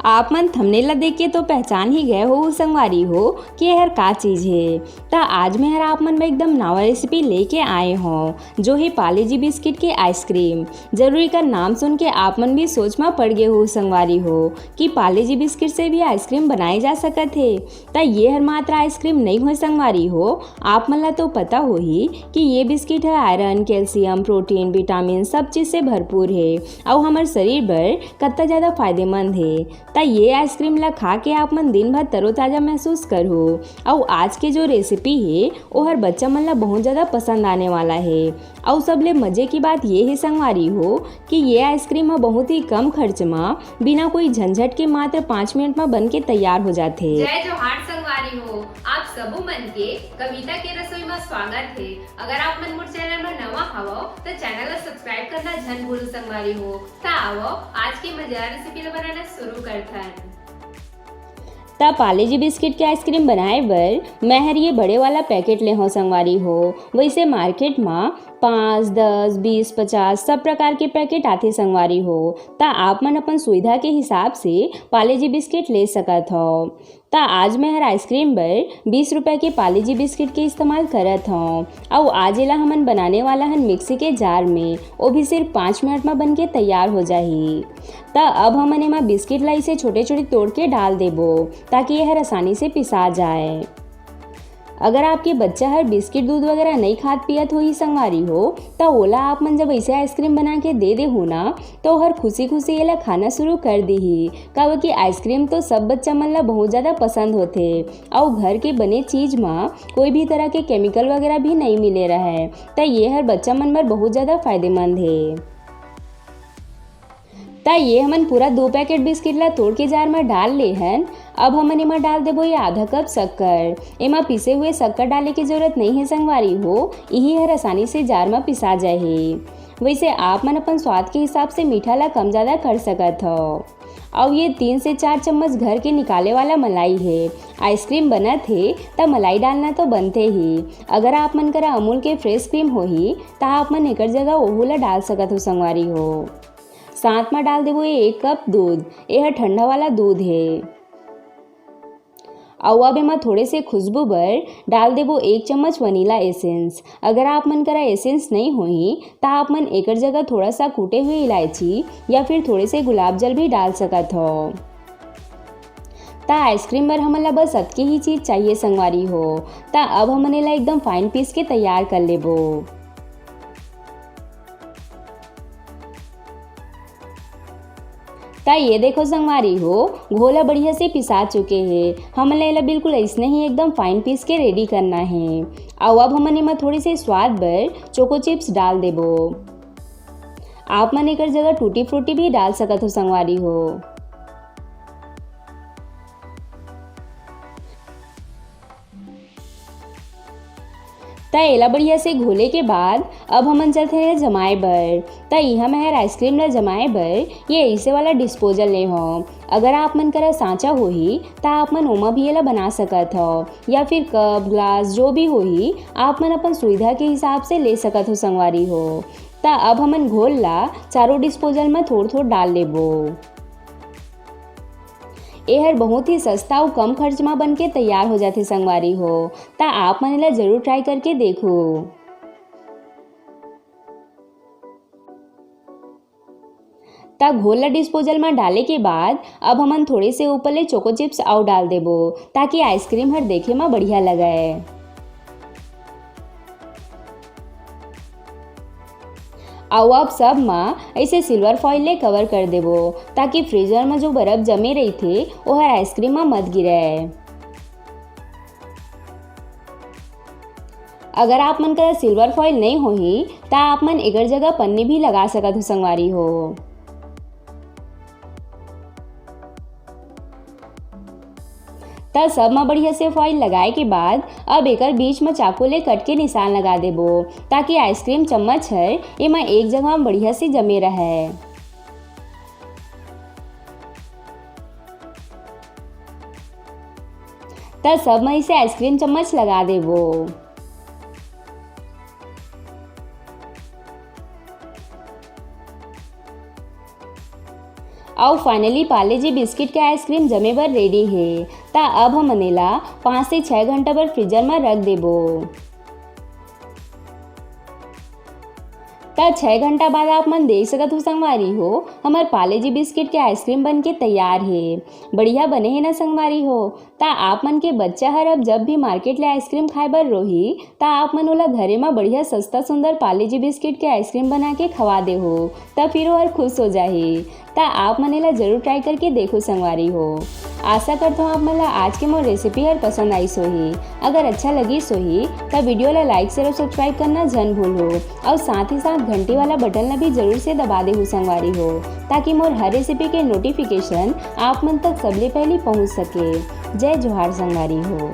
आप मन थंबनेल देख के तो पहचान ही गए हो संगवारी हो कि यह का चीज़ है। तो आज मैं हर आप मन में एकदम नवा रेसिपी लेके आए हो जो है पार्ले जी बिस्किट के आइसक्रीम। जरूरी का नाम सुन के आप मन भी सोच में पड़ गए हो संगवारी हो कि पार्ले जी बिस्किट से भी आइसक्रीम बनाए जा सकत है। तो ये हर मात्र आइसक्रीम नहीं हो संगवारी हो, आप मन ला तो पता हो ही कि ये बिस्किट है आयरन, कैल्शियम, प्रोटीन, विटामिन सब चीज़ से भरपूर है और हमारे शरीर पर कितना ज़्यादा फायदेमंद है। तो ये आइसक्रीम ला खा के आप मन दिन भर तरोताज़ा महसूस करो। और आज के जो रेसिपी है वो हर बच्चा मन ला बहुत ज़्यादा पसंद आने वाला है। और सबले मज़े की बात ये है संगवारी हो कि ये आइसक्रीम बहुत ही कम खर्च में बिना कोई झंझट के मात्र 5 मिनट में बन के तैयार हो जाते। जय जोहार संगवारी हो, आप सबो मन के कविता के रसोई में स्वागत है। अगर आप मन मोर चैनल में नवा हवो तो चैनल ला सब्सक्राइब करना जन भूलो संगवारी हो। तो आओ आज की मजेदार रेसिपी बनाना शुरू करते हैं। ता पार्ले जी बिस्किट के आइसक्रीम बनाए बर मैं हर ये बड़े वाला पैकेट ले हो संगवारी हो। वैसे मार्केट में 5, 10, 20, 50 सब प्रकार के पैकेट आते संगवारी हो। ता आप मन अपन सुविधा के हिसाब से पार्ले जी बिस्किट ले सकत हो। ता आज मैं हर आइसक्रीम बर 20 रुपए के पार्ले जी बिस्किट के इस्तेमाल करत हूँ। और आज एला हमन बनाने वाला हन मिक्सी के जार में, वो भी सिर्फ 5 मिनट में बन के तैयार हो जाही। ता अब हमन एमा बिस्किट ला इसे छोटे छोटे तोड़ के डाल देबो ताकि यह आसानी से पिसा जाए। अगर आपके बच्चा हर बिस्किट दूध वगैरह नहीं खात पियत हो ही संगवारी हो तो ओला आप मन जब ऐसे आइसक्रीम बना के दे दे हो ना तो हर खुशी खुशी एला खाना शुरू कर दी ही। काबर कि आइसक्रीम तो सब बच्चा मन ला बहुत ज़्यादा पसंद होते और घर के बने चीज़ में कोई भी तरह के केमिकल वगैरह भी नहीं मिले रहे। तो ये हर बच्चा मन पर बहुत ज़्यादा फायदेमंद है। ता ये हमन पूरा 2 पैकेट बिस्किट ला तोड़ के जार में डाल ले हन। अब हमन एमा डाल देबो ये आधा कप शक्कर। एमा पिसे हुए शक्कर डाले की जरूरत नहीं है संगवारी हो, यही हर आसानी से जार में पिसा जाए। वैसे आप मन अपन स्वाद के हिसाब से मीठा ला कम ज़्यादा कर सकत हो। और ये 3 से 4 चम्मच घर के निकाले वाला मलाई है। आइसक्रीम बना थे तब मलाई डालना तो बनते ही। अगर आप मन करा अमूल के फ्रेश क्रीम हो ही तो आप मन एकर जगह ओहू ला डाल सकत हो संगवारी हो। साथ में डाल देबो ये 1 कप दूध, यह ठंडा वाला दूध है। और अब एमा थोड़े से खुशबू बर डाल देबो 1 चम्मच वनीला एसेंस। अगर आप मन करा एसेंस नहीं होही तो आप मन एकर जगह थोड़ा सा कूटे हुए इलायची या फिर थोड़े से गुलाब जल भी डाल सकत हो। ता आइसक्रीम बर हमन ला बस अतके ही चीज़ चाहिए संगवारी हो। ता अब हमन एला एकदम फाइन पीस के तैयार कर लेबो। ता ये देखो संगवारी हो घोला बढ़िया से पिसा चुके हैं। हमन ला बिल्कुल ऐसने ही एकदम फाइन पीस के रेडी करना है। और अब हमन एमा थोड़ी से स्वाद बर चोको चिप्स डाल देबो। आप मन एकर जगह टूटी फ्रूटी भी डाल सकत हो संगवारी हो। ता एला बढ़िया से घोले के बाद अब हमन चलते हैं जमाए बर। ता यहाँ मैं हर आइसक्रीम ला जमाए बर ये ऐसे वाला डिस्पोजल ले हो। अगर आप मन करा सांचा हो ही तो आप मन ओमा भी एला बना सकत हो या फिर कप ग्लास जो भी हो ही आप मन अपन सुविधा के हिसाब से ले सकत हो संगवारी हो। ता अब हमन घोल ला चारों डिस्पोजल में थोड़ थोड़ डाल लेबो। यह बहुत ही सस्ता और कम खर्च में बन के तैयार हो जाते संगवारी हो। ता आप मन ला जरूर ट्राई करके देखो। ता घोला डिस्पोजल में डाले के बाद अब हमन थोड़े से ऊपर ले चोको चिप्स और डाल देबो ताकि आइसक्रीम हर देखे में बढ़िया लगे। और अब सब में ऐसे सिल्वर फॉइल ले कवर कर देबो ताकि फ्रीजर में जो बर्फ जमे रही थे वो हर आइसक्रीम में मत गिरे। अगर आप मन का सिल्वर फॉइल नहीं हो ही तो आप मन एकर जगह पन्नी भी लगा सकत हो संगवारी हो। तब सब में बढ़िया से फॉइल लगाए के बाद अब एकर बीच में चाकू ले कट के निशान लगा देबो ताकि आइसक्रीम चम्मच है एमा एक जगह में बढ़िया से जमे रहे। तब सब में इसे आइसक्रीम चम्मच लगा देबो। और फाइनली पार्ले जी बिस्किट के आइसक्रीम जमे बर रेडी है। ता अब हमने ला 5 से 6 घंटा बर फ्रीजर में रख देबो। ता 6 घंटा बाद आप मन देख सकत हो संगवारी हो, हमार पार्ले जी बिस्किट के आइसक्रीम बन के तैयार है। बढ़िया बने है ना संगवारी हो। ता आप मन के बच्चा हर अब जब भी मार्केट ले आइसक्रीम खाए बर रोही ता आप मन ओला घरे में बढ़िया सस्ता सुंदर पार्ले जी बिस्किट के आइसक्रीम बना के खवा दे हो, ता फिर वो हर खुश हो जाही। ता आप मन ला जरूर ट्राई करके देखो संगवारी हो। आशा करता हूँ आप मन ला आज के मोर रेसिपी हर पसंद आई सोही। अगर अच्छा लगी सोही तब वीडियो ला लाइक शेयर और सब्सक्राइब करना जन भूलो और साथ ही साथ घंटी वाला बटन ला भी जरूर से दबा दे हो संगवारी हो, ताकि मोर हर रेसिपी के नोटिफिकेशन आप मन तक सबले पहले पहुँच सके। जय जोहार संगवारी हो।